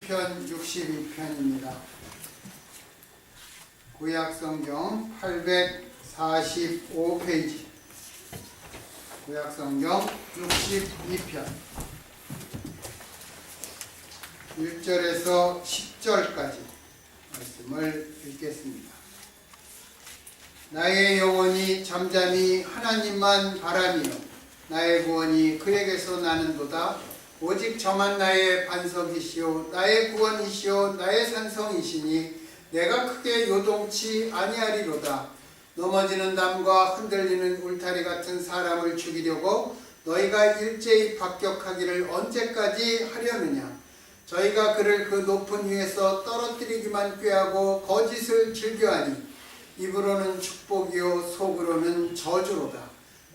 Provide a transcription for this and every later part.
시편 62편입니다. 구약성경 845페이지, 구약성경 62편 1절에서 10절까지 말씀을 읽겠습니다. 나의 영혼이 잠잠히 하나님만 바라며 나의 구원이 그에게서 나는도다. 오직 저만 나의 반석이시오 나의 구원이시오 나의 산성이시니 내가 크게 요동치 아니하리로다. 넘어지는 담과 흔들리는 울타리 같은 사람을 죽이려고 너희가 일제히 합격하기를 언제까지 하려느냐. 저희가 그를 그 높은 위에서 떨어뜨리기만 꾀하고 거짓을 즐겨하니 입으로는 축복이요 속으로는 저주로다.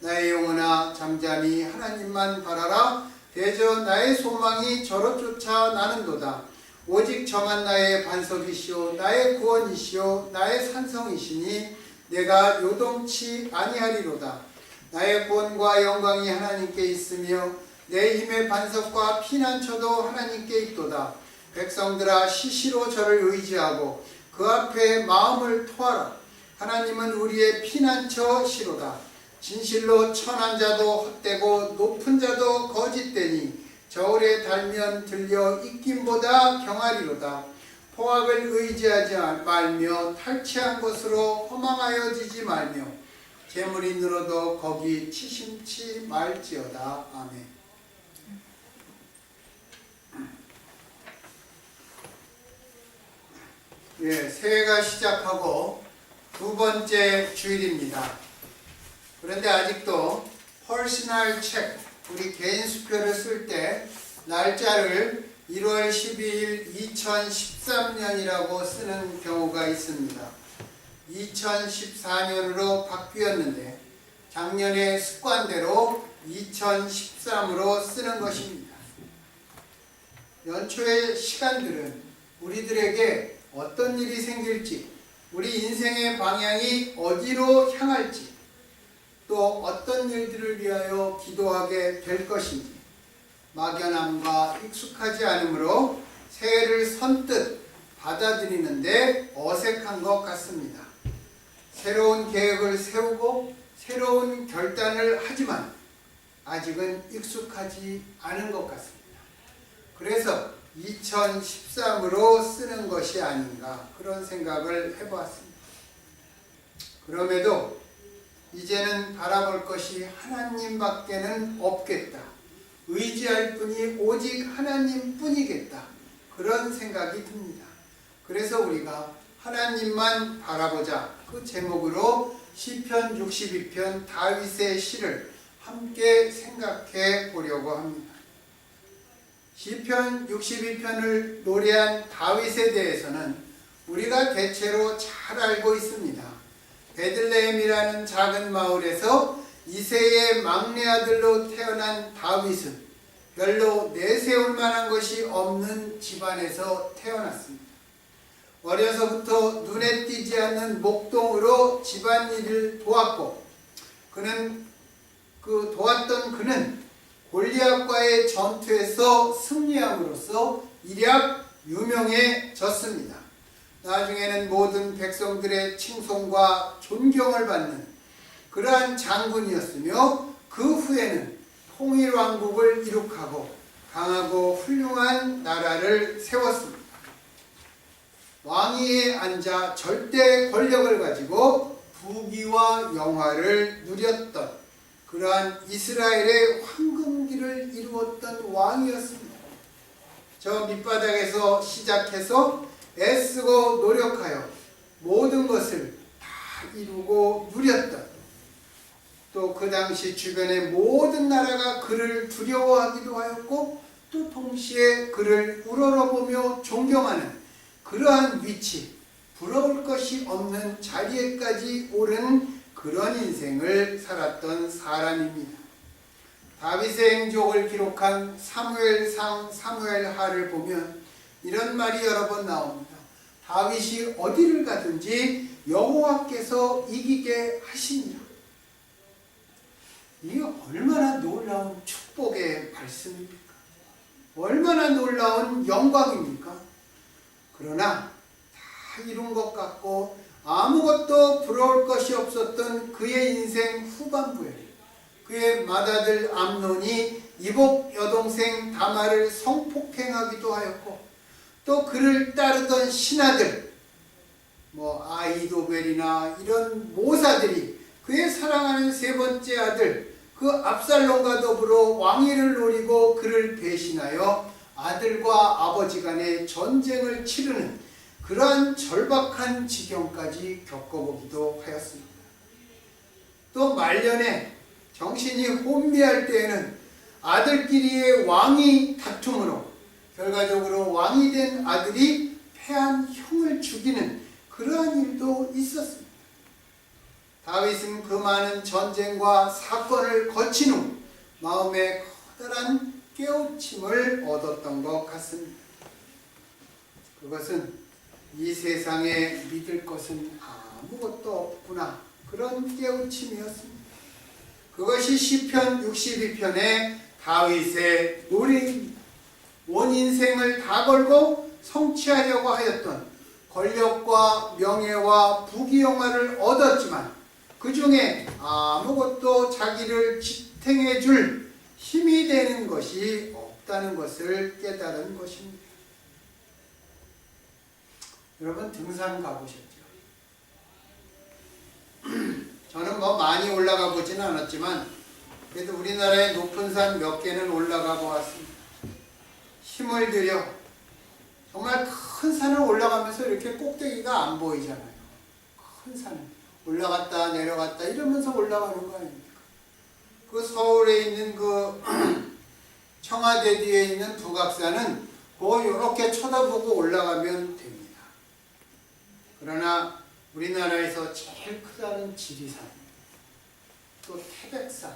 나의 영혼아 잠잠히 하나님만 바라라. 대저 나의 소망이 저로 쫓아 나는도다. 오직 저만 나의 반석이시오 나의 구원이시오 나의 산성이시니 내가 요동치 아니하리로다. 나의 구원과 영광이 하나님께 있으며 내 힘의 반석과 피난처도 하나님께 있도다. 백성들아 시시로 저를 의지하고 그 앞에 마음을 토하라. 하나님은 우리의 피난처시로다. 진실로 천한 자도 헛되고 높은 자도 거짓되니 저울에 달면 들려 익김보다 경하리로다. 포악을 의지하지 말며 탈취한 것으로 허망하여지지 말며 재물이 늘어도 거기 치심치 말지어다. 아멘. 새해가 시작하고 두 번째 주일입니다. 그런데 아직도 퍼스널 책, 우리 개인 수표를 쓸 때 날짜를 1월 12일 2013년이라고 쓰는 경우가 있습니다. 2014년으로 바뀌었는데 작년의 습관대로 2013으로 쓰는 것입니다. 연초의 시간들은 우리들에게 어떤 일이 생길지, 우리 인생의 방향이 어디로 향할지, 또 어떤 일들을 위하여 기도하게 될 것인지 막연함과 익숙하지 않으므로 새해를 선뜻 받아들이는데 어색한 것 같습니다. 새로운 계획을 세우고 새로운 결단을 하지만 아직은 익숙하지 않은 것 같습니다. 그래서 2013으로 쓰는 것이 아닌가 그런 생각을 해보았습니다. 그럼에도 이제는 바라볼 것이 하나님밖에는 없겠다. 의지할 분이 오직 하나님뿐이겠다. 그런 생각이 듭니다. 그래서 우리가 하나님만 바라보자 그 제목으로 시편 62편 다윗의 시를 함께 생각해 보려고 합니다. 시편 62편을 노래한 다윗에 대해서는 우리가 대체로 잘 알고 있습니다. 베들레헴이라는 작은 마을에서 이새의 막내 아들로 태어난 다윗은 별로 내세울 만한 것이 없는 집안에서 태어났습니다. 어려서부터 눈에 띄지 않는 목동으로 집안일을 도왔고 도왔던 그는 골리앗과의 전투에서 승리함으로써 일약 유명해졌습니다. 나중에는 모든 백성들의 칭송과 존경을 받는 그러한 장군이었으며 그 후에는 통일왕국을 이룩하고 강하고 훌륭한 나라를 세웠습니다. 왕위에 앉아 절대 권력을 가지고 부귀와 영화를 누렸던 그러한 이스라엘의 황금기를 이루었던 왕이었습니다. 저 밑바닥에서 시작해서 애쓰고 노력하여 모든 것을 다 이루고 누렸던, 또 그 당시 주변의 모든 나라가 그를 두려워하기도 하였고 또 동시에 그를 우러러보며 존경하는 그러한 위치, 부러울 것이 없는 자리에까지 오른 그런 인생을 살았던 사람입니다. 다윗의 행적을 기록한 사무엘상, 사무엘하를 보면 이런 말이 여러 번 나옵니다. 다윗이 어디를 가든지 여호와께서 이기게 하시니라. 이게 얼마나 놀라운 축복의 말씀입니까? 얼마나 놀라운 영광입니까? 그러나 다 이룬 것 같고 아무것도 부러울 것이 없었던 그의 인생 후반부에 그의 맏아들 암논이 이복 여동생 다말을 성폭행하기도 하였고, 또 그를 따르던 신하들, 아이도벨이나 이런 모사들이 그의 사랑하는 세 번째 아들 그 압살롬과 더불어 왕위를 노리고 그를 배신하여 아들과 아버지 간의 전쟁을 치르는 그러한 절박한 지경까지 겪어보기도 하였습니다. 또 말년에 정신이 혼미할 때에는 아들끼리의 왕위 다툼으로 결과적으로 왕이 된 아들이 패한 형을 죽이는 그러한 일도 있었습니다. 다윗은 그 많은 전쟁과 사건을 거친 후 마음에 커다란 깨우침을 얻었던 것 같습니다. 그것은 이 세상에 믿을 것은 아무것도 없구나, 그런 깨우침이었습니다. 그것이 시편 62편의 다윗의 노래입니다. 온 인생을 다 걸고 성취하려고 하였던 권력과 명예와 부귀영화를 얻었지만 그 중에 아무것도 자기를 지탱해 줄 힘이 되는 것이 없다는 것을 깨달은 것입니다. 여러분, 등산 가보셨죠? 저는 많이 올라가 보지는 않았지만 그래도 우리나라의 높은 산 몇 개는 올라가 보았습니다. 힘을 들여 정말 큰 산을 올라가면서 이렇게 꼭대기가 안 보이잖아요. 큰 산을 올라갔다 내려갔다 이러면서 올라가는 거 아닙니까? 그 서울에 있는 그 청와대 뒤에 있는 북악산은 이렇게 쳐다보고 올라가면 됩니다. 그러나 우리나라에서 제일 크다는 지리산, 또 태백산,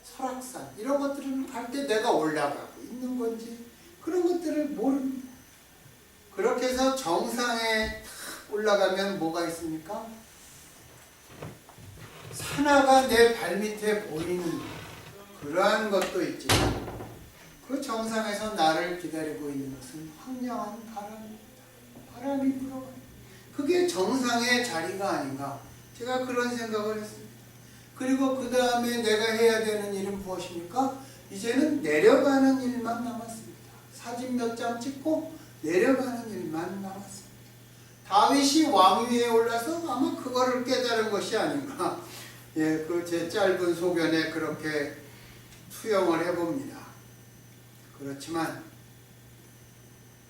설악산 이런 것들은 갈 때 내가 올라가고 있는 건지 그런 것들을 모릅니다. 그렇게 해서 정상에 탁 올라가면 뭐가 있습니까? 산하가 내 발밑에 보이는 그러한 것도 있지만 그 정상에서 나를 기다리고 있는 것은 황량한 바람입니다. 바람이 불어가요. 그게 정상의 자리가 아닌가, 제가 그런 생각을 했습니다. 그리고 그 다음에 내가 해야 되는 일은 무엇입니까? 이제는 내려가는 일만 남았습니다. 사진 몇 장 찍고 내려가는 일만 남았습니다. 다윗이 왕위에 올라서 아마 그거를 깨달은 것이 아닌가, 그 제 짧은 소견에 그렇게 투영을 해봅니다. 그렇지만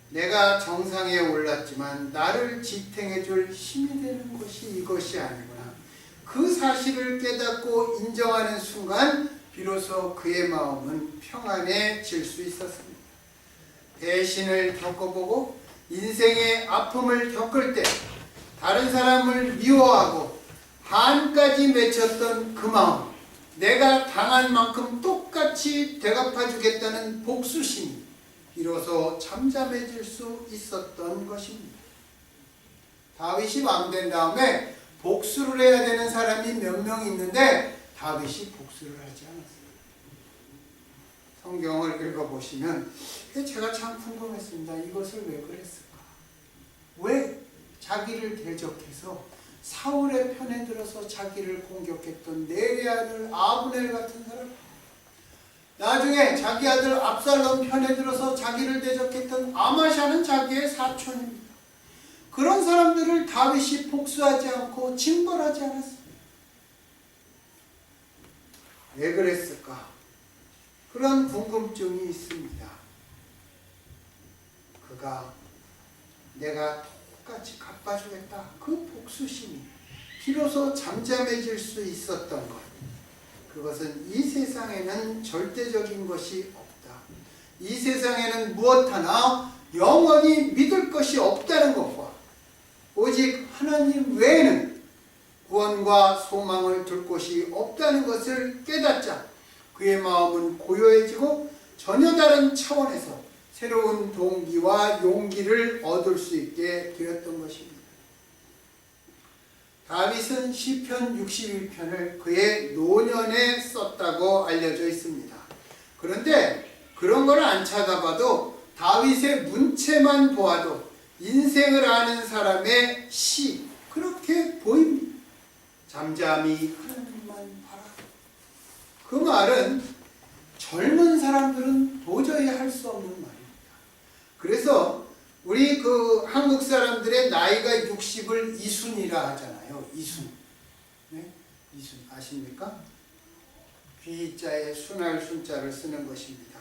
내가 정상에 올랐지만 나를 지탱해 줄 힘이 되는 것이 이것이 아니구나, 그 사실을 깨닫고 인정하는 순간 비로소 그의 마음은 평안해질 수 있었습니다. 배신을 겪어보고 인생의 아픔을 겪을 때 다른 사람을 미워하고 한까지 맺혔던 그 마음, 내가 당한 만큼 똑같이 되갚아주겠다는 복수심이 비로소 잠잠해질 수 있었던 것입니다. 다윗이 왕된 다음에 복수를 해야 되는 사람이 몇 명 있는데 다윗이 복수를 하지 않았어요. 성경을 읽어보시면 제가 참 궁금했습니다. 이것을 왜 그랬을까? 왜 자기를 대적해서 사울의 편에 들어서 자기를 공격했던 내리 아들 아브넬 같은 사람, 나중에 자기 아들 압살롬 편에 들어서 자기를 대적했던 아마샤는 자기의 사촌입니다. 그런 사람들을 다윗이 복수하지 않고 징벌하지 않았습니다. 왜 그랬을까? 그런 궁금증이 있습니다. 그가 내가 똑같이 갚아주겠다, 그 복수심이 비로소 잠잠해질 수 있었던 것, 그것은 이 세상에는 절대적인 것이 없다, 이 세상에는 무엇 하나 영원히 믿을 것이 없다는 것과 오직 하나님 외에는 구원과 소망을 둘 곳이 없다는 것을 깨닫자 그의 마음은 고요해지고 전혀 다른 차원에서 새로운 동기와 용기를 얻을 수 있게 되었던 것입니다. 다윗은 시편 61편을 그의 노년에 썼다고 알려져 있습니다. 그런데 그런 걸 안 찾아봐도 다윗의 문체만 보아도 인생을 아는 사람의 시, 그렇게 보입니다. 잠잠히 하나님만 바라. 그 말은 젊은 사람들은 도저히 할 수 없는 말입니다. 그래서 우리 그 한국 사람들의 나이가 60을 이순이라 하잖아요. 이순. 네? 이순 아십니까? 귀자에 순할 순자를 쓰는 것입니다.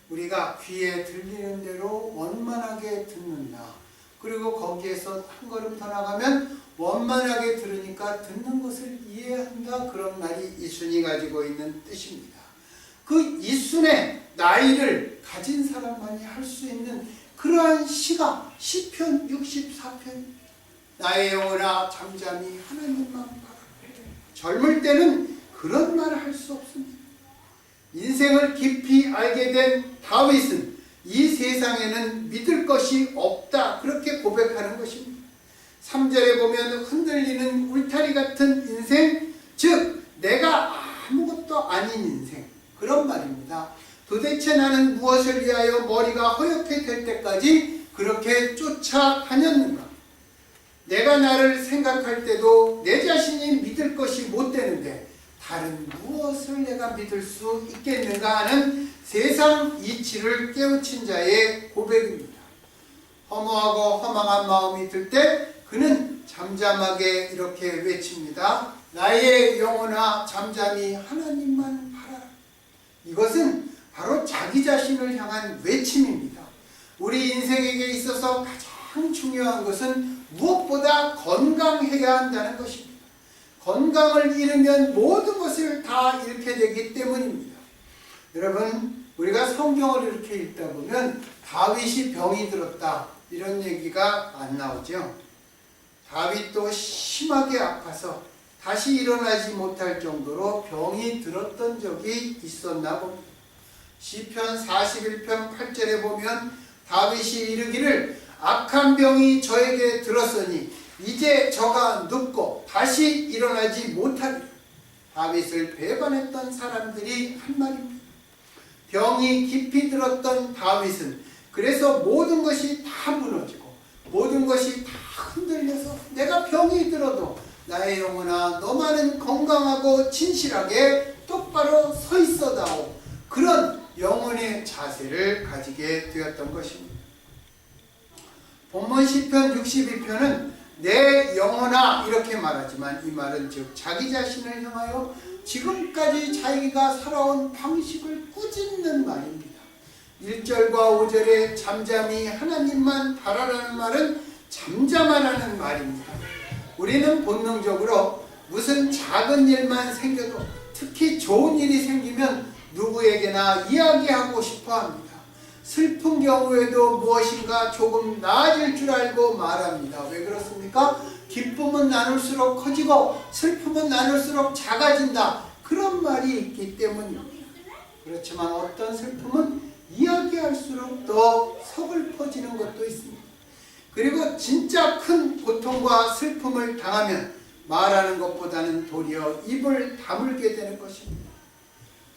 우리가 귀에 들리는 대로 원만하게 듣는다. 그리고 거기에서 한 걸음 더 나가면 원만하게 들으니까 듣는 것을 이해한다. 그런 말이 이순이 가지고 있는 뜻입니다. 그 이순의 나이를 가진 사람만이 할 수 있는 그러한 시가 시편 64편. 나의 영혼아 잠잠히 하나님만 바라. 젊을 때는 그런 말을 할 수 없습니다. 인생을 깊이 알게 된 다윗은 이 세상에는 믿을 것이 없다, 그렇게 고백하는 것입니다. 3절에 보면 흔들리는 울타리 같은 인생, 즉 내가 아무것도 아닌 인생, 그런 말입니다. 도대체 나는 무엇을 위하여 머리가 허옇게 될 때까지 그렇게 쫓아다녔는가? 내가 나를 생각할 때도 내 자신이 믿을 것이 못 되는데 다른 무엇을 내가 믿을 수 있겠는가 하는 세상 이치를 깨우친 자의 고백입니다. 허무하고 허망한 마음이 들 때 그는 잠잠하게 이렇게 외칩니다. 나의 영혼아 잠잠히 하나님만 바라라. 이것은 바로 자기 자신을 향한 외침입니다. 우리 인생에게 있어서 가장 중요한 것은 무엇보다 건강해야 한다는 것입니다. 건강을 잃으면 모든 것을 다 잃게 되기 때문입니다. 여러분, 우리가 성경을 이렇게 읽다 보면 다윗이 병이 들었다, 이런 얘기가 안 나오죠. 다윗도 심하게 아파서 다시 일어나지 못할 정도로 병이 들었던 적이 있었나 봅니다. 시편 41편 8절에 보면 다윗이 이르기를 악한 병이 저에게 들었으니 이제 저가 눕고 다시 일어나지 못하리라. 다윗을 배반했던 사람들이 한 말입니다. 병이 깊이 들었던 다윗은 그래서 모든 것이 다 무너지고 모든 것이 다 흔들려서 내가 병이 들어도 나의 영혼아 너만은 건강하고 진실하게 똑바로 서 있어다오, 그런 영혼의 자세를 가지게 되었던 것입니다. 본문 시편 62편은 내 영혼아 이렇게 말하지만 이 말은 즉 자기 자신을 향하여 지금까지 자기가 살아온 방식을 꾸짖는 말입니다. 1절과 5절에 잠잠히 하나님만 바라라는 말은 잠잠하라는 말입니다. 우리는 본능적으로 무슨 작은 일만 생겨도, 특히 좋은 일이 생기면 누구에게나 이야기하고 싶어 합니다. 슬픈 경우에도 무엇인가 조금 나아질 줄 알고 말합니다. 왜 그렇습니까? 기쁨은 나눌수록 커지고 슬픔은 나눌수록 작아진다, 그런 말이 있기 때문입니다. 그렇지만 어떤 슬픔은 이야기할수록 더 서글퍼지는 것도 있습니다. 그리고 진짜 큰 고통과 슬픔을 당하면 말하는 것보다는 도리어 입을 다물게 되는 것입니다.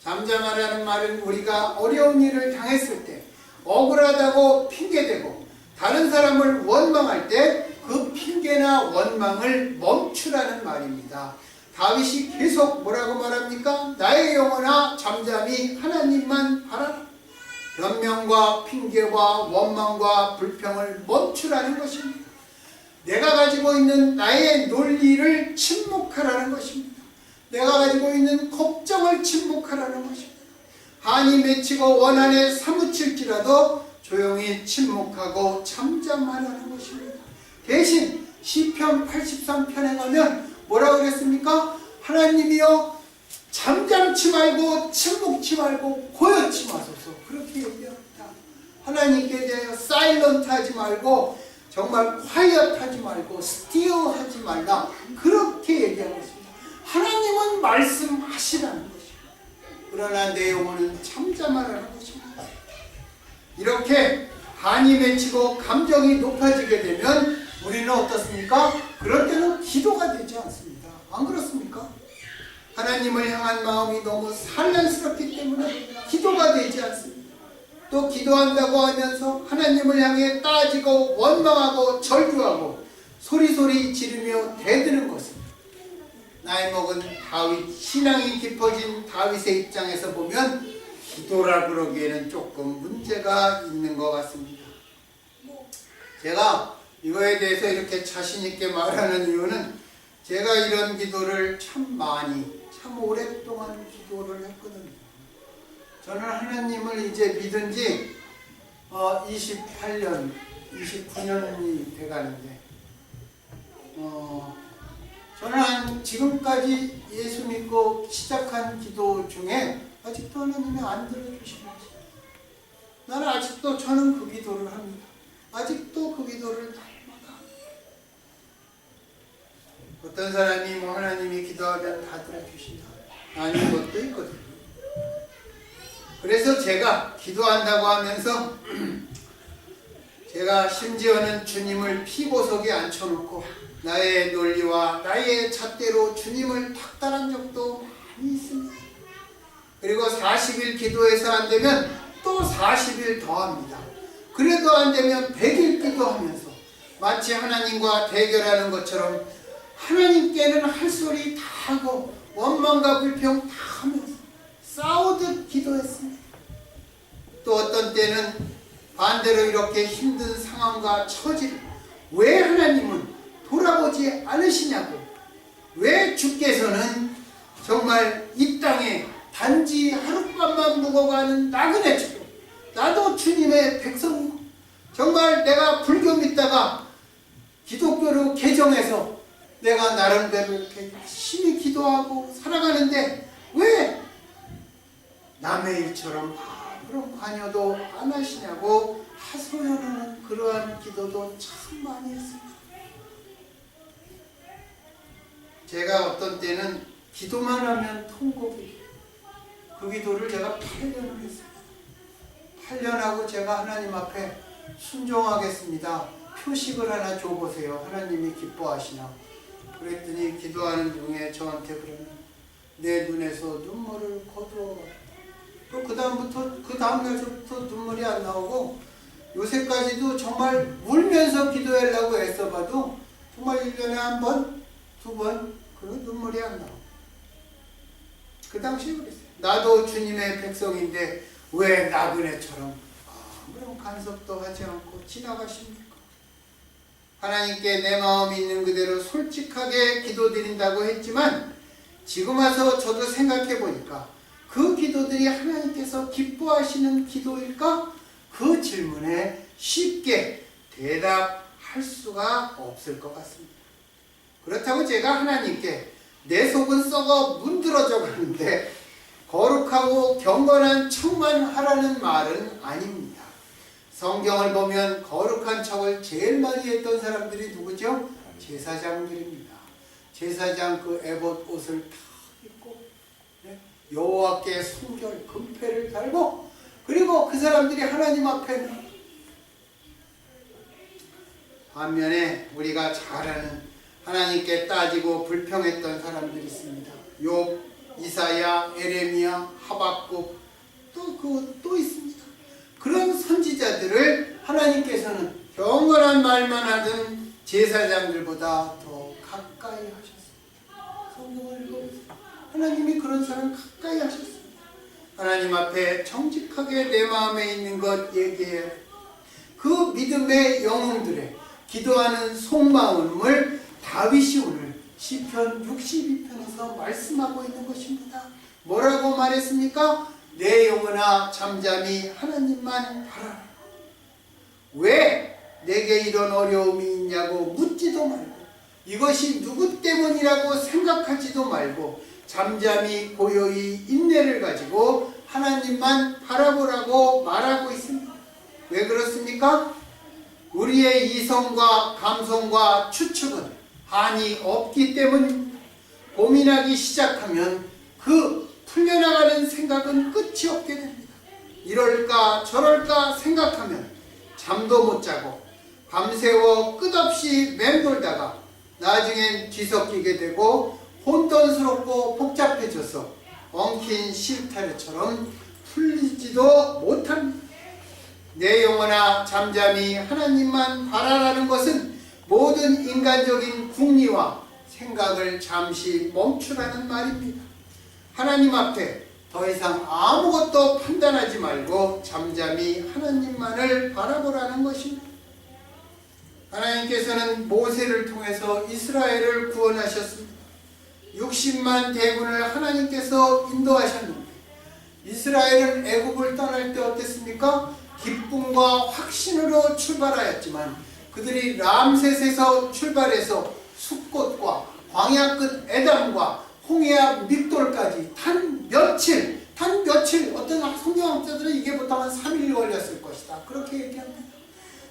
잠잠하라는 말은 우리가 어려운 일을 당했을 때 억울하다고 핑계대고 다른 사람을 원망할 때 그 핑계나 원망을 멈추라는 말입니다. 다윗이 계속 뭐라고 말합니까? 나의 영혼아 잠잠히 하나님만 바라라. 변명과 핑계와 원망과 불평을 멈추라는 것입니다. 내가 가지고 있는 나의 논리를 침묵하라는 것입니다. 내가 가지고 있는 걱정을 침묵하라는 것입니다. 한이 맺히고 원한에 사무칠지라도 조용히 침묵하고 잠잠하라는 것입니다. 대신 시편 83편에 가면 뭐라고 그랬습니까? 하나님이여 잠잠치 말고 침묵치 말고 고요치 마소서, 그렇게 얘기합니다. 하나님께 대하여 사일런트 하지 말고 정말 quiet 하지 말고 still 하지 말라, 그렇게 얘기하고 있습니다. 하나님은 말씀하시라는 것입니다. 그러나 내 영혼은 잠잠하라는 것입니다. 이렇게 한이 맺히고 감정이 높아지게 되면 우리는 어떻습니까? 그럴 때는 기도가 되지 않습니다. 안 그렇습니까? 하나님을 향한 마음이 너무 산란스럽기 때문에 기도가 되지 않습니다. 또 기도한다고 하면서 하나님을 향해 따지고 원망하고 절규하고 소리소리 지르며 대드는 것은 나이 먹은 다윗, 신앙이 깊어진 다윗의 입장에서 보면 기도라 그러기에는 조금 문제가 있는 것 같습니다. 제가 이거에 대해서 이렇게 자신 있게 말하는 이유는 제가 이런 기도를 참 많이, 참 오랫동안 기도를 했거든요. 저는 하나님을 이제 믿은 지 28년, 29년이 돼가는데 저는 지금까지 예수 믿고 시작한 기도 중에 아직도 하나님이 안 들어주시는 거죠. 나는 아직도 저는 그 기도를 합니다. 아직도 그 기도를 날마다 합니다. 어떤 사람이 뭐 하나님이 기도하면 다 들어주신다 아닌 것도 있거든요. 그래서 제가 기도한다고 하면서 제가 심지어는 주님을 피보석에 앉혀놓고 나의 논리와 나의 잣대로 주님을 탁달한 적도 많이 있습니다. 그리고 40일 기도해서 안 되면 또 40일 더 합니다. 그래도 안 되면 100일 기도하면서 마치 하나님과 대결하는 것처럼 하나님께는 할 소리 다 하고 원망과 불평 다 하면서 싸우듯 기도했습니다. 또 어떤 때는 반대로 이렇게 힘든 상황과 처지를 왜 하나님은 돌아보지 않으시냐고, 왜 주께서는 정말 이 땅에 단지 하룻밤만 묵어가는 나그네처럼 나도 주님의 백성이고 정말 내가 불교 믿다가 기독교로 개정해서 내가 나름대로 이렇게 열심히 기도하고 살아가는데 왜 남의 일처럼 아무런 관여도 안 하시냐고 하소연하는 그러한 기도도 참 많이 했습니다. 제가 어떤 때는 기도만 하면 통곡이, 그 기도를 제가 8년을 했습니다. 8년 하고 제가 하나님 앞에 순종하겠습니다. 표식을 하나 줘보세요. 하나님이 기뻐하시나. 그랬더니 기도하는 중에 저한테 그러는 내 눈에서 눈물을 거두어. 그 다음부터, 그 다음 날부터 눈물이 안 나오고 요새까지도 정말 울면서 기도하려고 애써봐도 정말 1년에 한 번, 두 번, 그런 눈물이 안 나오고. 그 당시에 그랬어요. 나도 주님의 백성인데 왜 나그네처럼 아무런 간섭도 하지 않고 지나가십니까? 하나님께 내 마음이 있는 그대로 솔직하게 기도드린다고 했지만 지금 와서 저도 생각해 보니까 그 기도들이 하나님께서 기뻐하시는 기도일까? 그 질문에 쉽게 대답할 수가 없을 것 같습니다. 그렇다고 제가 하나님께 내 속은 썩어 문드러져 가는데 거룩하고 경건한 척만 하라는 말은 아닙니다. 성경을 보면 거룩한 척을 제일 많이 했던 사람들이 누구죠? 제사장들입니다. 제사장 그 에봇 옷을 다 입고 여호와께 순결 금패를 달고 그리고 그 사람들이 하나님 앞에는 반면에 우리가 잘 아는 하나님께 따지고 불평했던 사람들이 있습니다. 욥, 이사야, 에레미야, 하박국 또 있습니다. 그런 선지자들을 하나님께서는 경건한 말만 하던 제사장들보다 더 가까이 하셨습니다. 성경을 읽어보세요. 하나님이 그런 사람 가까이 하셨습니다. 하나님 앞에 정직하게 내 마음에 있는 것 얘기해요. 그 믿음의 영웅들의 기도하는 속마음을 다윗이 오늘 시편 62편에서 말씀하고 있는 것입니다. 뭐라고 말했습니까? 내 영혼아 잠잠히 하나님만 바라라. 왜 내게 이런 어려움이 있냐고 묻지도 말고 이것이 누구 때문이라고 생각하지도 말고 잠잠히 고요히 인내를 가지고 하나님만 바라보라고 말하고 있습니다. 왜 그렇습니까? 우리의 이성과 감성과 추측은 한이 없기 때문입니다. 고민하기 시작하면 그 풀려나가는 생각은 끝이 없게 됩니다. 이럴까 저럴까 생각하면 잠도 못 자고 밤새워 끝없이 맴돌다가 나중엔 뒤섞이게 되고 혼돈스럽고 복잡해져서 엉킨 실타래처럼 풀리지도 못합니다. 내 영혼아 잠잠히 하나님만 바라라는 것은 모든 인간적인 궁리와 생각을 잠시 멈추라는 말입니다. 하나님 앞에 더 이상 아무것도 판단하지 말고 잠잠히 하나님만을 바라보라는 것입니다. 하나님께서는 모세를 통해서 이스라엘을 구원하셨습니다. 60만 대군을 하나님께서 인도하셨는데 이스라엘은 애굽을 떠날 때 어땠습니까? 기쁨과 확신으로 출발하였지만 그들이 람셋에서 출발해서 숫꽃과 광야 끝 에담과 홍해앞 믹돌까지 단 며칠 어떤 성경학자들은 이게 보통 한 3일 걸렸을 것이다 그렇게 얘기합니다.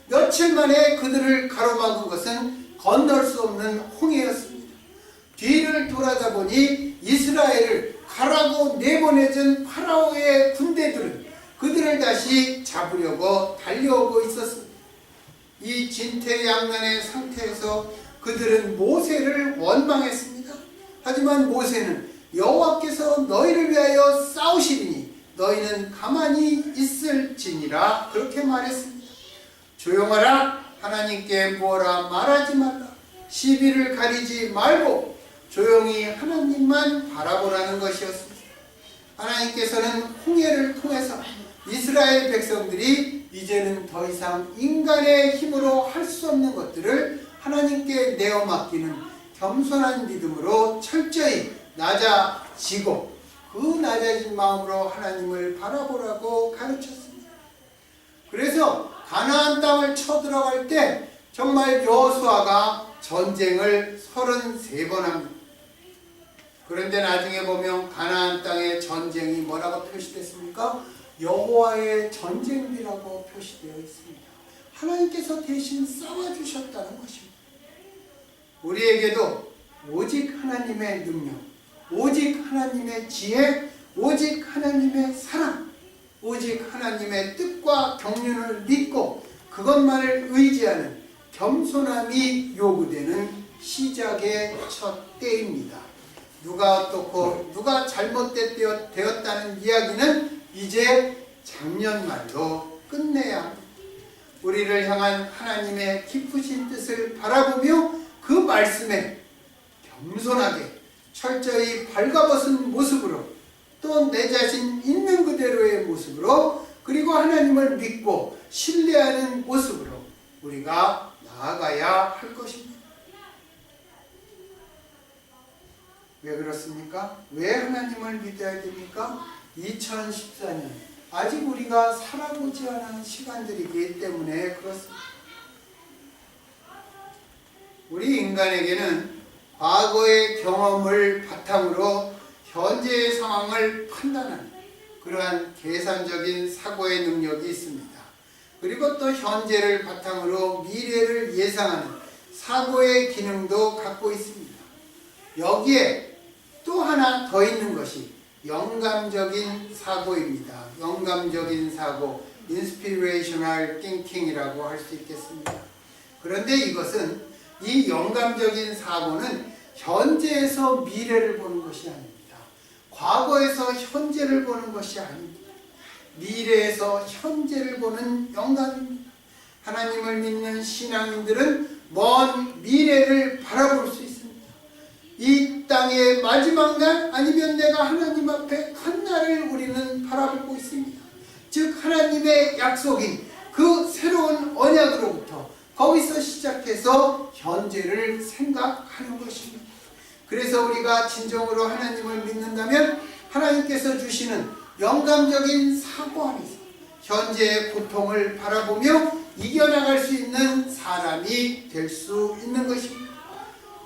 며칠 만에 그들을 가로막은 것은 건널 수 없는 홍해였습니다. 뒤를 돌아다 보니 이스라엘을 가라고 내보내준 파라오의 군대들은 그들을 다시 잡으려고 달려오고 있었습니다. 이 진퇴양난의 상태에서 그들은 모세를 원망했습니다. 하지만 모세는 여호와께서 너희를 위하여 싸우시리니 너희는 가만히 있을지니라 그렇게 말했습니다. 조용하라, 하나님께 뭐라 말하지 말라, 시비를 가리지 말고 조용히 하나님만 바라보라는 것이었습니다. 하나님께서는 홍해를 통해서 이스라엘 백성들이 이제는 더 이상 인간의 힘으로 할 수 없는 것들을 하나님께 내어 맡기는 겸손한 믿음으로 철저히 낮아지고 그 낮아진 마음으로 하나님을 바라보라고 가르쳤습니다. 그래서 가나안 땅을 쳐들어갈 때 정말 여호수아가 전쟁을 33번 합니다. 그런데 나중에 보면 가나안 땅의 전쟁이 뭐라고 표시됐습니까? 여호와의 전쟁비라고 표시되어 있습니다. 하나님께서 대신 싸워주셨다는 것입니다. 우리에게도 오직 하나님의 능력, 오직 하나님의 지혜, 오직 하나님의 사랑, 오직 하나님의 뜻과 경륜을 믿고 그것만을 의지하는 겸손함이 요구되는 시작의 첫 때입니다. 누가 어떻고 누가 잘못되었다는 이야기는 이제 작년 말로 끝내야 합니다. 우리를 향한 하나님의 깊으신 뜻을 바라보며 그 말씀에 겸손하게 철저히 발가벗은 모습으로 또 내 자신 있는 그대로의 모습으로 그리고 하나님을 믿고 신뢰하는 모습으로 우리가 나아가야 할 것입니다. 왜 그렇습니까? 왜 하나님을 믿어야 됩니까? 2014년 아직 우리가 살아보지 않은 시간들이기 때문에 그렇습니다. 우리 인간에게는 과거의 경험을 바탕으로 현재의 상황을 판단하는 그러한 계산적인 사고의 능력이 있습니다. 그리고 또 현재를 바탕으로 미래를 예상하는 사고의 기능도 갖고 있습니다. 여기에 또 하나 더 있는 것이 영감적인 사고입니다. 영감적인 사고, inspirational thinking이라고 할 수 있겠습니다. 그런데 이것은 이 영감적인 사고는 현재에서 미래를 보는 것이 아닙니다. 과거에서 현재를 보는 것이 아닙니다. 미래에서 현재를 보는 영감입니다. 하나님을 믿는 신앙인들은 먼 미래를 바라볼 수 있습니다. 이 땅의 마지막 날 아니면 내가 하나님 앞에 한 날을 우리는 바라보고 있습니다. 즉 하나님의 약속인 그 새로운 언약으로부터 거기서 시작해서 현재를 생각하는 것입니다. 그래서 우리가 진정으로 하나님을 믿는다면 하나님께서 주시는 영감적인 사고 안에서 현재의 고통을 바라보며 이겨나갈 수 있는 사람이 될 수 있는 것입니다.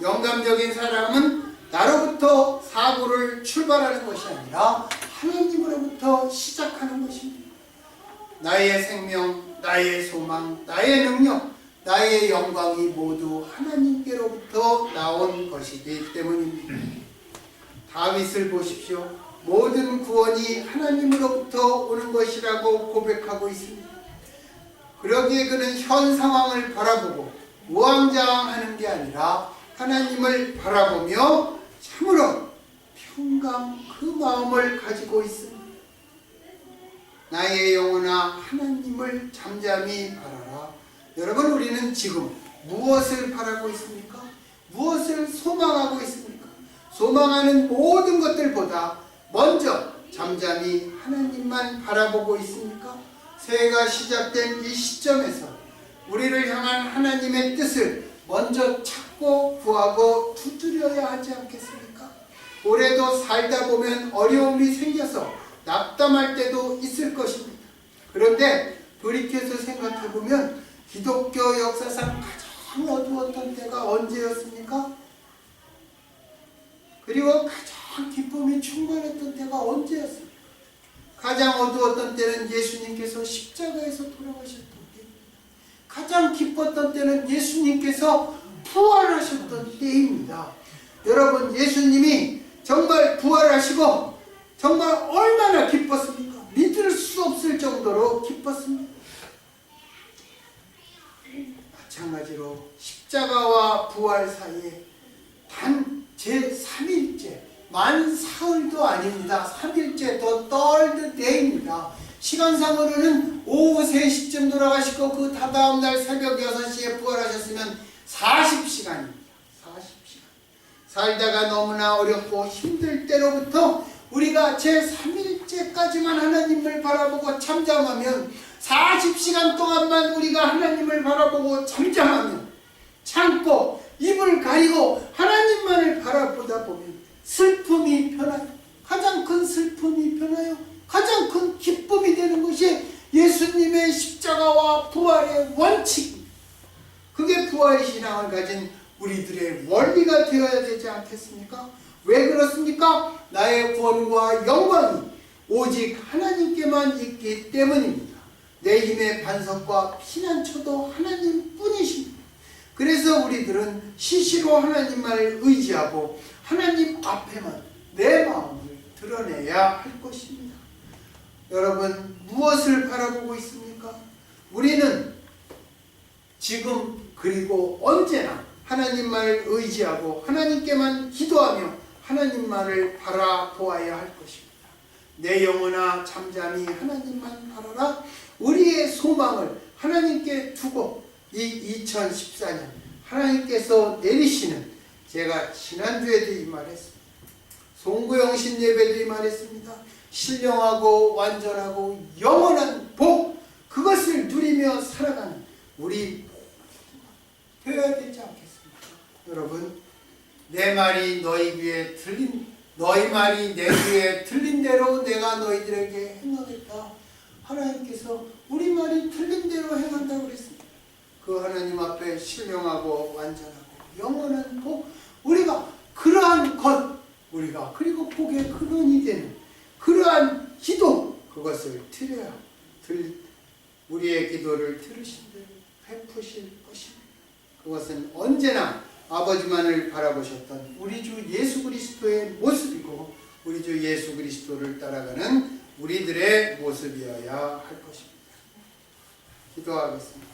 영감적인 사람은 나로부터 사고를 출발하는 것이 아니라 하나님으로부터 시작하는 것입니다. 나의 생명, 나의 소망, 나의 능력, 나의 영광이 모두 하나님께로부터 나온 것이기 때문입니다. 다윗을 보십시오. 모든 구원이 하나님으로부터 오는 것이라고 고백하고 있습니다. 그러기에 그는 현 상황을 바라보고 우왕좌왕하는 게 아니라 하나님을 바라보며 참으로 평강 그 마음을 가지고 있습니다. 나의 영혼아 하나님을 잠잠히 바라라. 여러분, 우리는 지금 무엇을 바라고 있습니까? 무엇을 소망하고 있습니까? 소망하는 모든 것들보다 먼저 잠잠히 하나님만 바라보고 있습니까? 새해가 시작된 이 시점에서 우리를 향한 하나님의 뜻을 먼저 찾고 구하고 두드려야 하지 않겠습니까? 올해도 살다 보면 어려움이 생겨서 낙담할 때도 있을 것입니다. 그런데 돌이켜서 생각해 보면 기독교 역사상 가장 어두웠던 때가 언제였습니까? 그리고 가장 기쁨이 충만했던 때가 언제였습니까? 가장 어두웠던 때는 예수님께서 십자가에서 돌아가셨던 때입니다. 가장 기뻤던 때는 예수님께서 부활하셨던 때입니다. 여러분, 예수님이 정말 부활하시고 정말 얼마나 기뻤습니까? 믿을 수 없을 정도로 기뻤습니다. 마찬가지로 십자가와 부활 사이에 단 제3일째, 만 사흘도 아닙니다. 3일째 더 떨드 데이입니다. 시간상으로는 오후 3시쯤 돌아가시고 그 다다음 날 새벽 6시에 부활하셨으면 40시간입니다. 40시간. 살다가 너무나 어렵고 힘들 때로부터 우리가 제3일째까지만 하나님을 바라보고 잠잠하면, 40시간 동안만 우리가 하나님을 바라보고 잠잠하면, 참고 입을 가리고 하나님만을 바라보다 보면 슬픔이 변하여, 가장 큰 슬픔이 변하여 가장 큰 기쁨이 되는 것이 예수님의 십자가와 부활의 원칙입니다. 그게 부활신앙을 가진 우리들의 원리가 되어야 되지 않겠습니까? 왜 그렇습니까? 나의 구원과 영광이 오직 하나님께만 있기 때문입니다. 내 힘의 반석과 피난처도 하나님뿐이십니다. 그래서 우리들은 시시로 하나님만을 의지하고 하나님 앞에만 내 마음을 드러내야 할 것입니다. 여러분, 무엇을 바라보고 있습니까? 우리는 지금 그리고 언제나 하나님만을 의지하고 하나님께만 기도하며 하나님만을 바라보아야 할 것입니다. 내 영혼아 잠잠히 하나님만 바라라. 우리의 소망을 하나님께 두고 이 2014년 하나님께서 내리시는, 제가 지난주에도 이 말했습니다. 송구영신 예배도 이 말했습니다. 신령하고 완전하고 영원한 복, 그것을 누리며 살아가는 우리 되어야 되지 않겠습니까? 여러분, 내 말이 너희 귀에 들린, 너희 말이 내 귀에 들린 대로 내가 너희들에게 행하겠다. 하나님께서 우리 말이 들린 대로 행한다고 그랬습니다. 그 하나님 앞에 신령하고 완전하고 영원한 복, 우리가 그러한 것, 우리가 그리고 복의 근원이 되는 그러한 기도, 그것을 드려야 우리의 기도를 들으신 대로 베푸실 것입니다. 그것은 언제나 아버지만을 바라보셨던 우리 주 예수 그리스도의 모습이고, 우리 주 예수 그리스도를 따라가는 우리들의 모습이어야 할 것입니다. 기도하겠습니다.